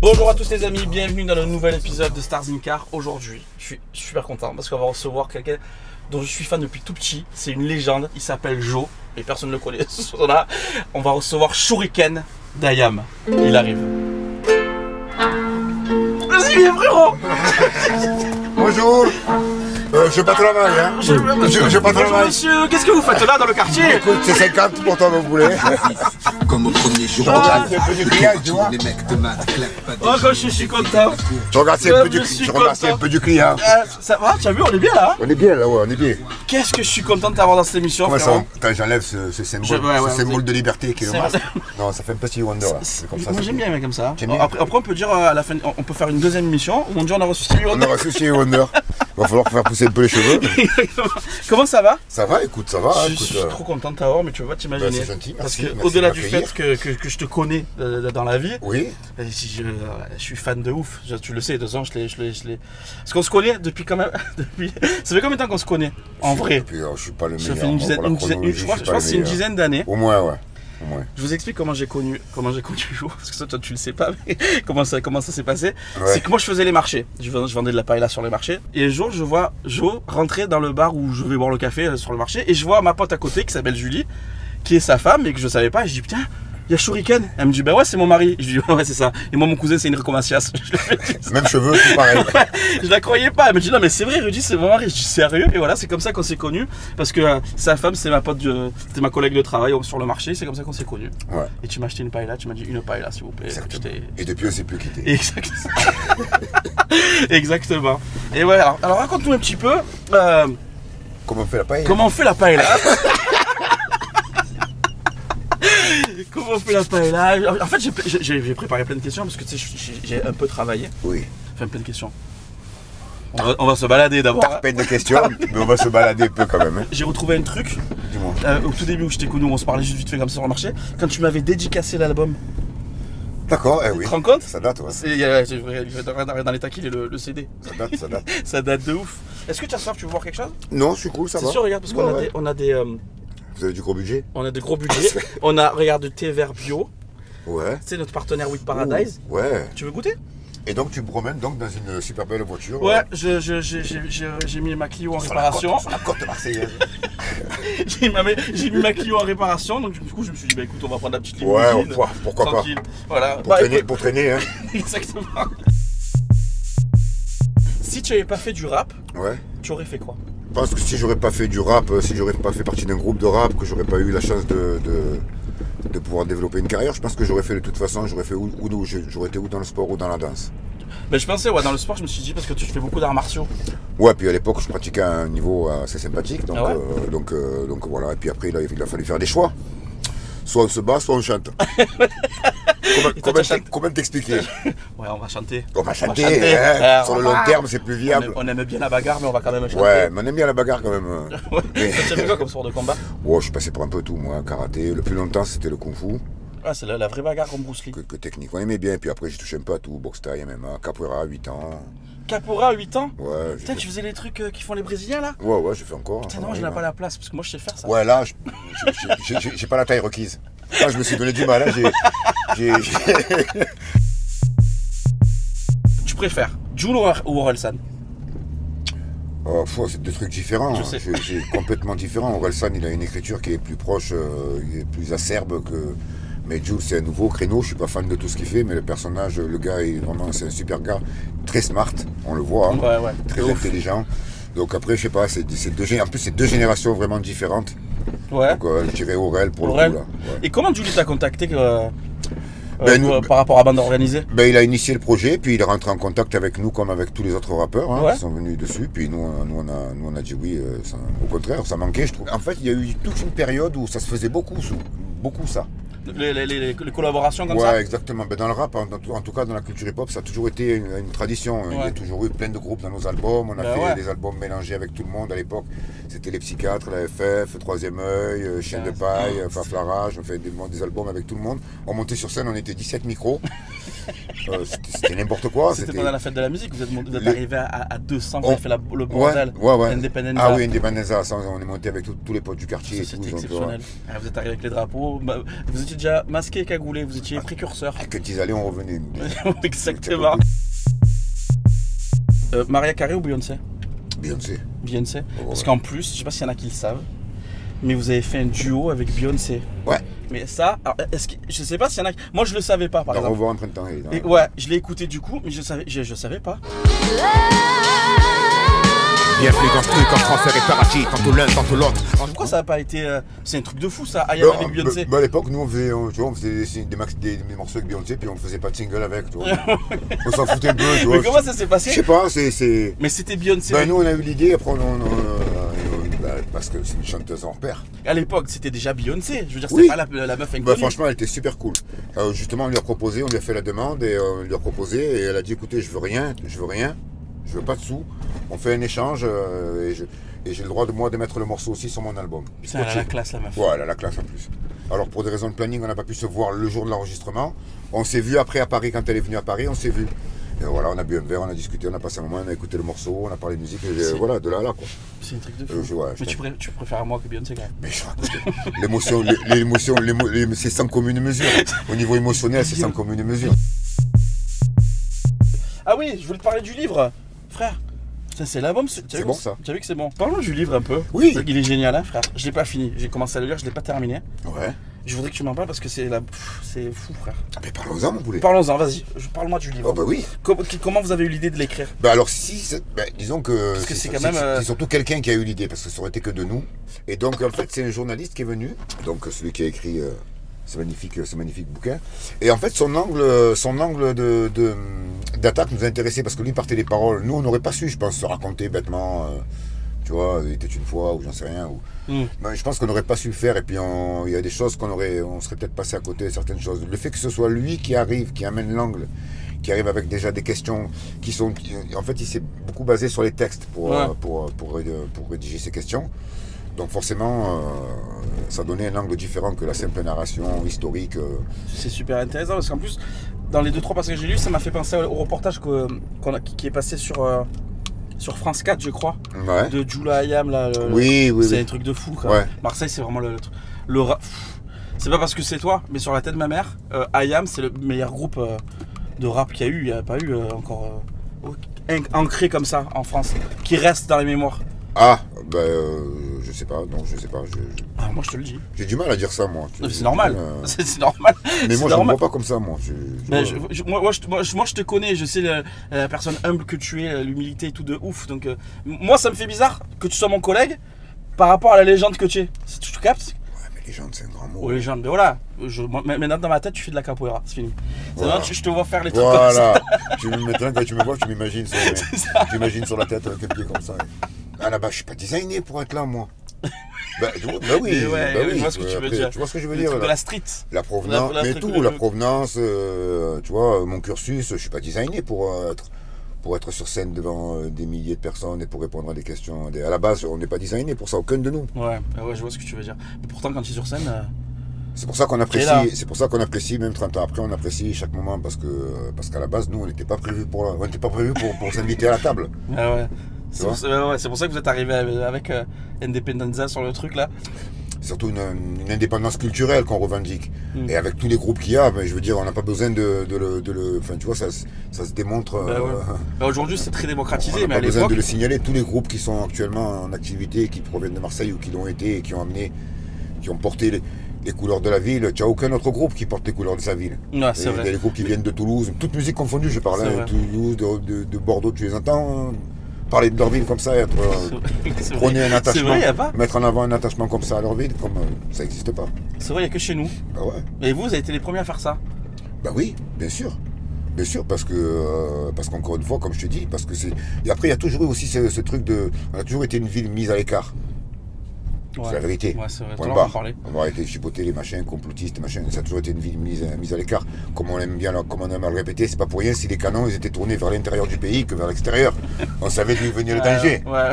Bonjour à tous les amis, bienvenue dans le nouvel épisode de Stars in Car. Aujourd'hui, je suis super content parce qu'on va recevoir quelqu'un dont je suis fan depuis tout petit. C'est une légende, il s'appelle Joe et personne ne le connaît. On va recevoir Shuriken d'Ayam. Il arrive. Vas-y, viens frérot. Bonjour. Je pas travaille, hein. Je pas Bonjour travaille. monsieur, qu'est-ce que vous faites là dans le quartier? Écoute, c'est 50 pour toi, vous voulez. Comme au premier jour, Je regarde un peu du client, tu vois. les mecs de maths claquent pas des Oh, quand je suis content. Je regarde Je suis un peu du client. Ça va, tu as vu, on est bien là. On est bien là, ouais, on est bien. Qu'est-ce que je suis content de t'avoir dans cette émission, Comment ça? frérot. Attends, j'enlève ce symbole, Ouais, ce symbole de liberté qui est le C'est masque. vrai. Non, ça fait un petit wonder là. C'est comme ça. Moi j'aime bien les mecs comme ça. J'aime bien. Après on peut dire à la fin, on peut faire une deuxième émission où on dit on a reçu Stevie On Wonder. aura Stevie Wonder. Va falloir faire pousser un peu les cheveux. Comment ça va? Ça va, écoute, ça va. Je Écoute, suis trop content de t'avoir, mais tu peux pas t'imaginer. c'est gentil, Parce merci, que merci au-delà de du m'accueillir. fait que je te connais dans la vie, Oui. je suis fan de ouf. Tu le sais, 2 ans, je l'ai. Parce qu'on se connaît depuis quand même. Ça fait combien de temps qu'on se connaît? En vrai. Puis, je suis pas le Ça meilleur. fait une dizaine, pour la chronologie, je crois suis que pas c'est le une meilleur. dizaine d'années. Au moins, ouais. Au moins. Je vous explique comment j'ai connu Joe, parce que ça toi tu le sais pas, mais comment ça s'est passé. Ouais. C'est que moi je faisais les marchés, je vendais de la paella sur les marchés, et un jour je vois Joe rentrer dans le bar où je vais boire le café sur le marché, et je vois ma pote à côté qui s'appelle Julie, qui est sa femme, et que je savais pas, et je dis putain, il y a Shuriken. Elle me dit bah ouais c'est mon mari. Je dis ouais c'est ça. Et moi mon cousin c'est Enrico Macias. Même cheveux, tout pareil. Je la croyais pas. Elle me dit non mais c'est vrai Rudy c'est mon mari. Je dis sérieux. Et voilà c'est comme ça qu'on s'est connus. Parce que sa femme c'est ma pote, c'était ma collègue de travail sur le marché. C'est comme ça qu'on s'est connus. Ouais. Et tu m'as acheté une paella. Tu m'as dit une paella s'il vous plaît. Exactement. Et depuis, on s'est plus quitté. Exactement. Exactement. Et ouais alors raconte-nous un petit peu Comment on fait la paille? comment on fait la paella. Comment on fait la paella? En fait j'ai préparé plein de questions parce que tu sais j'ai un peu travaillé. Oui. Enfin plein de questions. On va se balader d'abord. T'as peine de questions, mais on va se balader un peu quand même. Hein. J'ai retrouvé un truc. Dis-moi. Au tout début où je t'ai connu, on se parlait juste vite fait comme ça sur le marché. Quand tu m'avais dédicacé l'album. D'accord, eh oui. Tu te rends compte? Ça date, ouais. Il y a dans les taquilles le CD. Ça date, ça date. Ça date de ouf. Est-ce que tu as soif? Tu veux voir quelque chose? Non, je suis cool, ça C'est va. sûr, regarde, parce qu'on Ouais, ouais. on a des Vous avez du gros budget? on a des gros budgets. On a, regarde, thé vert bio. Ouais. C'est notre partenaire With Paradise. Ouh, ouais. Tu veux goûter? Et donc, tu me promènes donc dans une super belle voiture. Ouais, j'ai mis ma Clio en Sur la réparation. sur la côte marseillaise. J'ai mis ma Clio en réparation, donc du coup je me suis dit bah écoute on va prendre la petite limousine. Ouais, pourquoi pas. Tranquille. Voilà. Pour Bah, traîner, écoute, pour traîner, hein. exactement. Si tu avais pas fait du rap, Ouais. tu aurais fait quoi? Je pense que si j'aurais pas fait du rap, si j'aurais pas fait partie d'un groupe de rap, que j'aurais pas eu la chance de pouvoir développer une carrière, je pense que j'aurais fait de toute façon, j'aurais fait j'aurais été où dans le sport ou dans la danse. Ben je pensais ouais dans le sport je me suis dit parce que tu fais beaucoup d'arts martiaux. Ouais, puis à l'époque, je pratiquais à un niveau assez sympathique, donc, Ah ouais donc voilà. Et puis après, il a fallu faire des choix. Soit on se bat, soit on chante. Comment t'expliquer? Ouais on va chanter. On va chanter, chanter. hein. Sur On le va- long terme, c'est plus viable. On aime bien la bagarre mais on va quand même chanter. Ouais, mais on aime bien la bagarre quand même. Ouais. Mais- Tu as fait quoi comme sport de combat? Ouais, je suis passé pour un peu tout, moi. Karaté, le plus longtemps, c'était le kung-fu Ah c'est la vraie bagarre comme Bruce Lee. que technique. On aimait bien, puis après, j'ai touché un peu à tout. Boxe thaï, MMA, capoeira à 8 ans. Capoeira à 8 ans? Ouais, j'ai Putain fait- tu faisais les trucs qui font les Brésiliens là? ouais, j'ai fait encore. Putain ça non je m'arrive, n'ai hein. pas la place parce que moi je sais faire ça. Ouais, là, j'ai pas la taille requise. Là, je me suis donné du mal. Hein. Tu préfères Jul ou Orelsan? Oh, c'est deux trucs différents. Je sais. C'est complètement différent. Orelsan, il a une écriture qui est plus proche, il est plus acerbe que. Mais Jules, c'est un nouveau créneau. Je suis pas fan de tout ce qu'il fait, mais le personnage, le gars, c'est un super gars, très smart. On le voit, hein. Ouais. Très De ouf. intelligent. Donc après, je sais pas. En plus, c'est deux générations vraiment différentes. Ouais. Donc je dirais Aurel pour Aurel. le coup là. Ouais. Et comment Julie t'a contacté nous- par rapport à Bande Organisée? Ben, il a initié le projet, puis il est rentré en contact avec nous comme avec tous les autres rappeurs hein, Ouais. qui sont venus dessus. Puis nous on a dit oui, au contraire, ça manquait, je trouve. En fait, il y a eu toute une période où ça se faisait beaucoup ça. Les collaborations comme Ouais, ça? exactement. Ben, dans le rap, en tout cas dans la culture hip-hop, ça a toujours été une tradition. Il y a Ouais. toujours eu plein de groupes dans nos albums. On a Ben fait ouais. des albums mélangés avec tout le monde à l'époque. C'était les Psychiatres, la FF, Troisième Œil, Chien de Paille, Faflarage. On fait des albums avec tout le monde. On montait sur scène, on était 17 micros. C'était n'importe quoi. C'était pendant la fête de la musique, vous êtes Les- arrivé à 200, vous avez fait le Ouais, bordel. ouais. Independence. Ah oui, Independenza, ça, on est monté avec tous les potes du quartier. Ça, et tout, c'était donc, exceptionnel. Ah, vous êtes arrivé avec les drapeaux. Bah, vous étiez déjà masqué et cagoulé, vous étiez précurseur. Quand ils allaient, on revenait. Exactement. Mariah Carey ou Beyoncé? Beyoncé. Beyoncé. Oh, Parce ouais. qu'en plus, je sais pas s'il y en a qui le savent, mais vous avez fait un duo avec Beyoncé. Ouais. Mais ça, alors, je sais pas s'il y en a. Moi, je le savais pas, par Au exemple. revoir en printemps. Et, Et ouais, je l'ai écouté du coup, mais je savais pas. Bienvenue dans ce truc en transfert et paradis, tantôt l'un, tantôt l'autre. Pourquoi ça a pas été. C'est un truc de fou ça, Ayam avec Beyoncé. à l'époque, nous, on faisait, tu vois, on faisait des morceaux avec Beyoncé, puis on faisait pas de single avec, tu vois. On s'en foutait un peu, tu vois. Mais comment ça s'est Je passé? sais pas, c'est. Mais c'était Beyoncé. Ben, nous, on a eu l'idée, après, parce que c'est une chanteuse en repère. À l'époque, c'était déjà Beyoncé. Je veux dire, c'était Oui. pas la meuf inconnue. Bah, franchement, elle était super cool. Justement, on lui a proposé, on lui a fait la demande, et on lui a proposé, et elle a dit écoutez, je veux rien, je veux pas de sous. On fait un échange, et j'ai le droit de mettre le morceau aussi sur mon album. Putain, elle a la classe, la meuf. Ouais, elle a la classe en plus. Alors, pour des raisons de planning, on n'a pas pu se voir le jour de l'enregistrement. On s'est vu après à Paris, quand elle est venue à Paris, on s'est vu. Et voilà, on a bu un verre, on a discuté, on a passé un moment, on a écouté le morceau, on a parlé de musique, et voilà, de là à là, quoi. C'est un truc de fou. Ouais, Mais tu préfères à moi que Beyoncé quand même. Mais je raconte. L'émotion, c'est sans commune mesure. Au niveau émotionnel, c'est sans commune mesure. Ah oui, je voulais te parler du livre, frère. Ça, c'est l'album. C'est bon, ça. Tu as vu que c'est bon. Parlons du livre un peu. Oui. Il est génial, hein, frère. Je l'ai pas fini. J'ai commencé à le lire, je l'ai pas terminé. Ouais. Je voudrais que tu m'en parles parce que c'est fou, frère. Ah, mais parlons-en, mon poulet. Parlons-en, vas-y. Parle-moi du livre. Oh, bah oui. Comment vous avez eu l'idée de l'écrire? Bah alors disons que Parce que c'est quand même, c'est surtout quelqu'un qui a eu l'idée parce que ça aurait été que de nous. Et donc en fait c'est un journaliste qui est venu, donc celui qui a écrit ce magnifique bouquin. Et en fait son angle d'attaque nous a intéressé parce que lui partait des paroles. Nous on n'aurait pas su, je pense, se raconter bêtement. Tu vois, il était une fois ou j'en sais rien. Mais je pense qu'on n'aurait pas su le faire et puis il y a des choses on serait peut-être passé à côté de certaines choses. Le fait que ce soit lui qui arrive, qui amène l'angle, qui arrive avec déjà des questions en fait il s'est beaucoup basé sur les textes pour rédiger ces questions. Donc forcément ça donnait un angle différent que la simple narration historique. C'est super intéressant parce qu'en plus dans les 2-3 passages que j'ai lus, ça m'a fait penser au reportage qui est passé sur France 4, je crois, Ouais. de Jula Ayam là. Oui. C'est un truc de fou. Quoi. Ouais. Marseille, c'est vraiment le rap. C'est pas parce que c'est toi, mais sur la tête de ma mère, Ayam, c'est le meilleur groupe de rap qu'il y a eu. Il n'y a pas eu encore ancré comme ça en France, qui reste dans les mémoires. Ah, je sais pas, non, je sais pas. Ah, moi, je te le dis. J'ai du mal à dire ça, moi. C'est normal. C'est normal. Mais moi, je ne me vois pas comme ça, moi. Moi, je te connais, je sais la personne humble que tu es, l'humilité et tout de ouf. Donc, moi, ça me fait bizarre que tu sois mon collègue par rapport à la légende que tu es. Tu captes? Ouais, mais légende, c'est un grand mot. Oh, légende, mais voilà. Maintenant, dans ma tête, tu fais de la capoeira, c'est fini. Voilà. Je te vois faire les trucs comme ça. Voilà. Maintenant, quand tu me vois, tu m'imagines sur la tête avec un pied comme ça. Ah là-bas, je suis pas designé pour être là, moi. Oui, je vois ce que tu veux dire. Tu vois ce que je veux Le dire truc là. de la street. La provenance, mais tout, la provenance, tu vois, mon cursus, je suis pas designé pour être sur scène devant des milliers de personnes et pour répondre à des questions. À la base, on n'est pas designé pour ça, aucun de nous. Ouais, je vois ce que tu veux dire. Mais pourtant, quand tu es sur scène. C'est pour ça qu'on apprécie, même 30 ans après, on apprécie chaque moment parce qu'à la base, nous, on n'était pas prévu pour s'inviter à la table. Ah ouais. C'est pour ça que vous êtes arrivé avec Independenza sur le truc là. Surtout une indépendance culturelle qu'on revendique. Et avec tous les groupes qu'il y a, je veux dire, on n'a pas besoin de le. Enfin, tu vois, ça se démontre. Aujourd'hui, c'est très démocratisé, on mais n'a à pas besoin l'époque. de le signaler. Tous les groupes qui sont actuellement en activité, qui proviennent de Marseille ou qui l'ont été et qui ont porté les couleurs de la ville. Tu n'as aucun autre groupe qui porte les couleurs de sa ville. Ouais, c'est vrai. Il y a des groupes qui viennent de Toulouse, toute musique confondue, je parle. Toulouse, de Bordeaux, tu les entends. Parler de leur ville comme ça, prôner un attachement, vrai, y a pas. mettre en avant un attachement comme ça à leur ville, comme ça n'existe pas. C'est vrai, il n'y a que chez nous. Bah ouais. Et vous avez été les premiers à faire ça. Bah oui, bien sûr, parce qu'encore une fois, comme je te dis, parce que c'est. Et après, il y a toujours eu aussi ce truc de. On a toujours été une ville mise à l'écart. Ouais. C'est la vérité. Ouais, c'est vrai. Point On barre. en parlait. On va arrêter de chipoter les machins, complotistes, machins. Ça a toujours été une ville mise à l'écart. Comme on aime à le répéter, c'est pas pour rien si les canons ils étaient tournés vers l'intérieur du pays que vers l'extérieur. On savait d'où venait le danger. Ouais.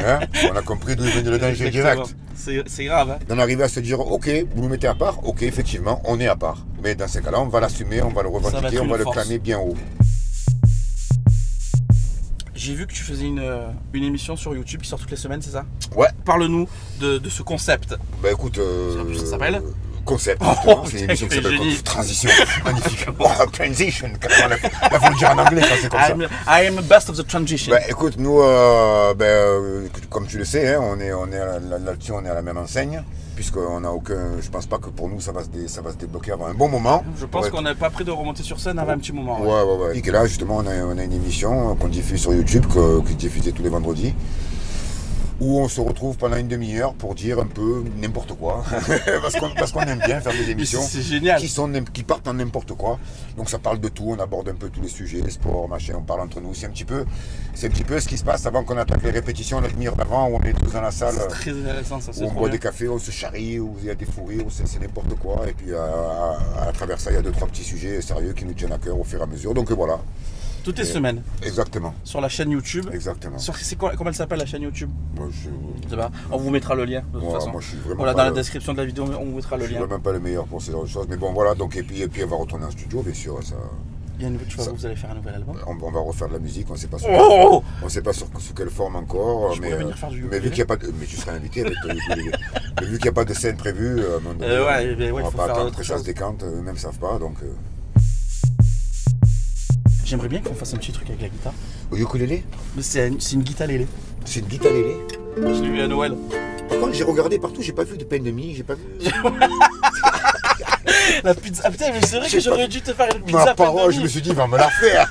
Hein, on a compris d'où venait le danger direct. C'est grave. Hein. D'en arriver à se dire, ok, vous nous mettez à part, ok, effectivement, on est à part. Mais dans ces cas-là, on va l'assumer, on va le revendiquer, on va le clamer bien haut. J'ai vu que tu faisais une émission sur YouTube qui sort toutes les semaines, c'est ça? Ouais. Parle-nous de ce concept. Bah écoute, Ça s'appelle concept. Oh, C'est une émission qui s'appelle génie. Transition. Magnifique. Oh, transition. 89. Là, faut le dire en anglais quand c'est comme ça. I am the best of the transition. Bah, écoute, nous, comme tu le sais, hein, là-dessus, on est à la même enseigne. Puisqu'on n'a aucun. Je pense pas que pour nous, ça va se débloquer avant un bon moment. Je pense qu'on n'a pas pris de remonter sur scène avant un petit moment. Ouais. Et là, justement, on a une émission qu'on diffuse sur YouTube, qui est diffusée tous les vendredis, où on se retrouve pendant une demi-heure pour dire un peu n'importe quoi. parce qu'on aime bien faire des émissions c'est génial. qui partent en n'importe quoi. Donc ça parle de tout, on aborde un peu tous les sujets, les sports, machin, on parle entre nous. C'est un petit peu ce qui se passe avant qu'on attaque les répétitions, la demi-heure d'avant, où on est tous dans la salle. C'est très intéressant, ça, c'est Où on trop boit bien. des cafés, on se charrie, où il y a des fous rires, où c'est n'importe quoi. Et puis à travers ça, il y a 2-3 petits sujets sérieux qui nous tiennent à cœur au fur et à mesure. Donc voilà. Toutes les semaines, Exactement. sur la chaîne YouTube. Exactement. Comment elle s'appelle la chaîne YouTube? Moi, Je sais pas. On vous mettra le lien de toute façon. moi, je suis vraiment Voilà, pas dans la le- description de la vidéo, on vous mettra le Je suis lien. vraiment pas le meilleur pour ces genre de choses. Mais bon, voilà. Donc, et puis on va retourner en studio, bien sûr. Ça, Vous allez faire un nouvel album. on va refaire de la musique. On sait pas Oh on sait pas sous quelle forme encore. Je pourrais venir faire du mais vu ukulélé. qu'il y a pas de, mais tu serais invité avec ton ukulélé. Mais vu qu'il n'y a pas de scène prévue, à un moment donné, ouais, on il va faut pas faire attendre autre que ça chose. se décante. Eux-mêmes ne savent pas. Donc, J'aimerais bien qu'on fasse un petit truc avec la guitare. au ukulélé, Mais c'est une guitare lélé. c'est une guitare lélé. Je l'ai vu à Noël. Par contre, j'ai regardé partout, j'ai pas vu de peine de mie, j'ai pas vu. La pizza. Ah putain, mais c'est vrai que j'aurais dû te faire une pizza. Ma peine de parole, je mie. me suis dit, il va me la faire.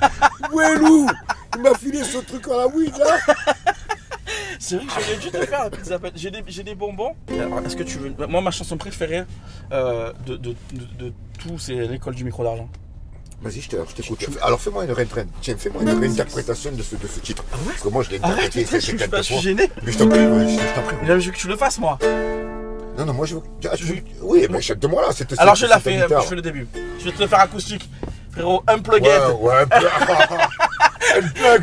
Ouais, Lou, il m'a filé ce truc à la weed là. C'est vrai que j'aurais dû te faire la pizza. J'ai des bonbons. Alors, est-ce que tu veux. Moi, ma chanson préférée de tout, c'est l'école du micro d'argent. Vas-y, je t'écoute. Alors fais-moi une réinterprétation de ce titre. Parce que moi je l'ai Arrête, interprété putain, je quelques suis fois. gêné. Mais je t'en prie, je t'en prie. Mais là, je veux que tu le fasses, moi. Non, moi je veux. Oui, mais chante-moi là. Alors, je la fais, je fais le début. Je vais te le faire acoustique. Frérot, unplugged. Ouais, unplug.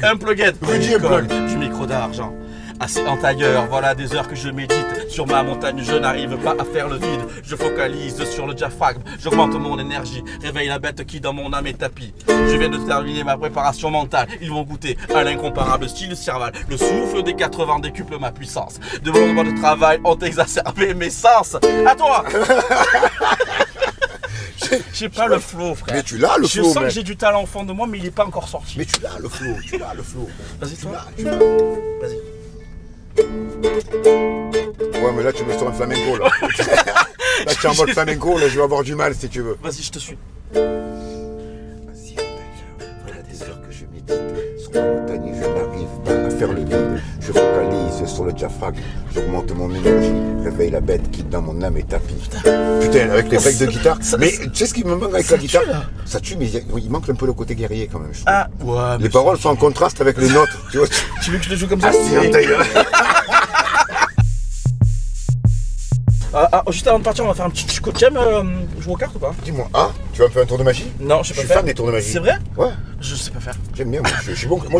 Unplugged. Rudy L'école Unplugged. du micro d'argent. Assis en tailleur, voilà des heures que je médite. Sur ma montagne, je n'arrive pas à faire le vide. Je focalise sur le diaphragme, j'augmente mon énergie. Réveille la bête qui dans mon âme est tapis. Je viens de terminer ma préparation mentale. Ils vont goûter à l'incomparable style Serval. Le souffle des 80 décuple ma puissance. De mon de travail ont exacerbé mes sens. À toi. J'ai pas le flow, frère. Mais tu l'as le Je flow, sens que mec. j'ai du talent au fond de moi, mais il est pas encore sorti. Mais tu l'as le flow. Vas-y, toi. Tu l'as. Vas-y. Ouais, mais là tu me sur un flamenco là. Là tu es en mode flamenco, là je vais avoir du mal si tu veux. Vas-y, je te suis. Vas-y, voilà des heures que je médite. Sur la montagne, je n'arrive pas à faire le vide. Je focalise sur le diaphragme, j'augmente mon énergie. Réveille la bête qui dans mon âme est tapis. Putain, avec les breaks de guitare. Mais tu sais ce qui me manque avec la guitare? Ça tue, mais il manque un peu le côté guerrier quand même. Je trouve. Ah, ouais. Les paroles sont en contraste avec les notes. Tu vois, Tu veux que je le joue comme ça? assis en tailleur. Juste avant de partir, on va faire un petit. Tu aimes jouer aux cartes ou pas? Dis-moi, tu vas me faire un tour de magie? Non, je Je sais suis pas fan faire. des tours de magie. C'est vrai? Ouais, Je sais pas faire. j'aime bien. Moi,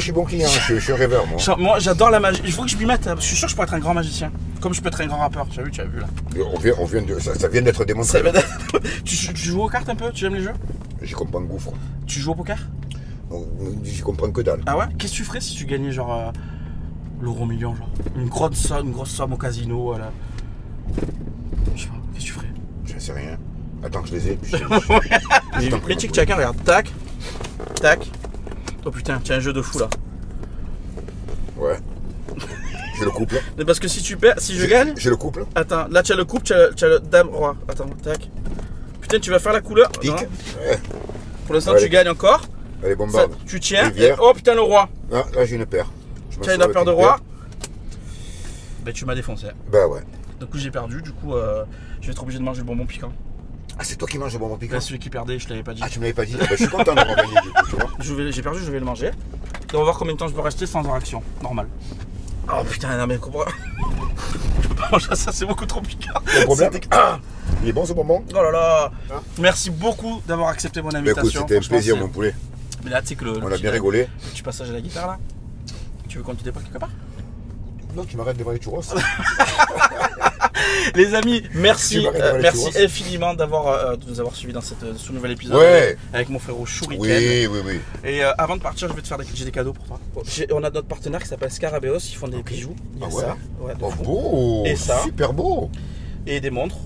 je suis bon client, je suis un rêveur, moi. Moi, j'adore la magie. Il faut que je m'y mette. Je suis sûr que je pourrais être un grand magicien. Comme je peux être un grand rappeur. Tu as vu là. On vient ça vient d'être démontré. Tu joues aux cartes un peu? Tu aimes les jeux? J'y comprends un gouffre. Tu joues au poker? J'y comprends que dalle. Ah ouais? Qu'est-ce que tu ferais si tu gagnais genre l'euro million, genre une grosse somme au casino Je sais pas, qu'est-ce que tu ferais? Je sais rien. Attends que je les ai. Puis Les tic-tac, hein, regarde. Tac, tac. Oh putain, tiens un jeu de fou là. Ouais. J'ai le couple. Mais parce que si tu perds, si je gagne. J'ai le couple. Attends, là tu as le couple, tu as le dame roi. Attends, tac. Putain, tu vas faire la couleur. Pique. Non. Ouais. Pour l'instant, Allez. tu gagnes encore. Allez, Ça, bombarde. tu tiens. Rivière. Et- oh putain, le roi. Ah, là, j'ai une paire. Je Tiens, m'assure la paire avec de une roi. paire. Ben, tu m'as défoncé. Bah ouais. Du coup, j'ai perdu. Du coup, je vais être obligé de manger le bonbon piquant. Ah, c'est toi qui manges le bonbon piquant? Là, celui qui perdait, je te l'avais pas dit. Ah, tu me l'avais pas dit. Bah, je suis content d'avoir gagné du coup, tu vois. J'ai perdu, je vais le manger. Et on va voir combien de temps je peux rester sans réaction. Normal. Oh putain, non mais comprends. Je peux pas manger ça, c'est beaucoup trop piquant. Le problème. C'était- Ah, Il est bon ce bonbon? oh là là. Hein? Merci beaucoup d'avoir accepté mon Bah invitation. écoute, c'était un Franchement, plaisir, c'est- mon poulet. Mais là, tu sais que On a bien rigolé. Le petit passage à la guitare là. Tu veux qu'on te dépasse quelque part? Non, tu m'arrêtes devant les churros. Les amis, merci, Tu m'arrêtes devant les merci churros. infiniment de nous avoir suivis dans ce nouvel épisode Ouais. avec mon frérot Shuriken. Oui. Et avant de partir, je vais te faire j'ai des cadeaux pour toi. On a notre partenaire qui s'appelle Scarabeos, ils font des bijoux. Il y a Ah ouais? ça, ouais, de Oh, fou. beau. Et ça. Super beau. Et des montres.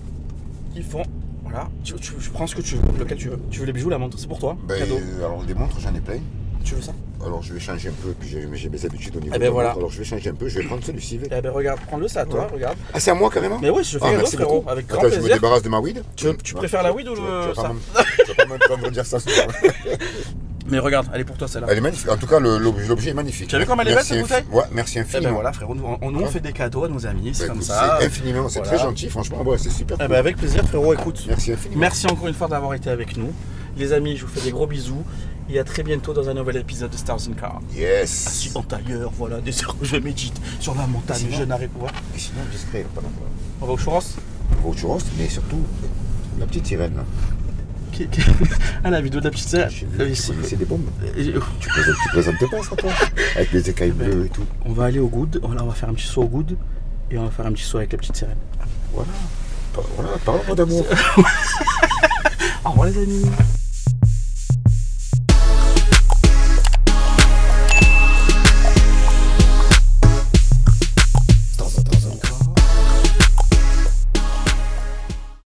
Ils font Voilà, tu prends ce que tu veux, lequel tu veux. Tu veux les bijoux, la montre, c'est pour toi, Ben, cadeau. alors des montres, j'en ai plein. Tu veux ça? Alors je vais changer un peu, puis j'ai mes habitudes au niveau Eh ben de la voilà. montre. Alors je vais changer un peu, je vais prendre celui-ci. Eh ben regarde, prends-le, c'est à toi, Ouais. regarde. Ah, c'est à moi carrément? Mais oui, je fais Ah, cadeau, merci frérot, beaucoup. avec grand Attends, je me plaisir. débarrasse de ma weed. Tu préfères la weed ou tu le vas ça? pas m'entendre dire ça souvent. Mais regarde, elle est pour toi celle-là. Elle est magnifique. En tout cas, l'objet est magnifique. Tu as vu comme elle est belle, cette bouteille? Ouais, merci Eh infiniment. ben voilà, frérot, nous on fait des cadeaux à nos amis, c'est Bah, comme écoute, ça. C'est infiniment, c'est Voilà. très gentil, franchement, ouais, c'est super. Eh cool. ben avec plaisir, frérot, écoute. Merci infiniment. Merci encore une fois d'avoir été avec nous. Les amis, je vous fais des gros bisous. Et à très bientôt dans un nouvel épisode de Stars in Car. Yes. Assis en tailleur, voilà, des heures où je médite sur la montagne, Sinon- je n'arrive pas. Et sinon, discret, pas non. On va au churros. Au churros, mais surtout, la petite sirène. Là. Ah, la vidéo de la petite sœur. J'ai vu, tu connaissais des bombes. Euh, Tu présentes pas ça, toi? Avec les écailles bleues et tout. On va aller au good, voilà, on va faire un petit saut au good. Et on va faire un petit saut avec la petite sirène. Voilà. Voilà, parle-moi d'amour. Au revoir les amis.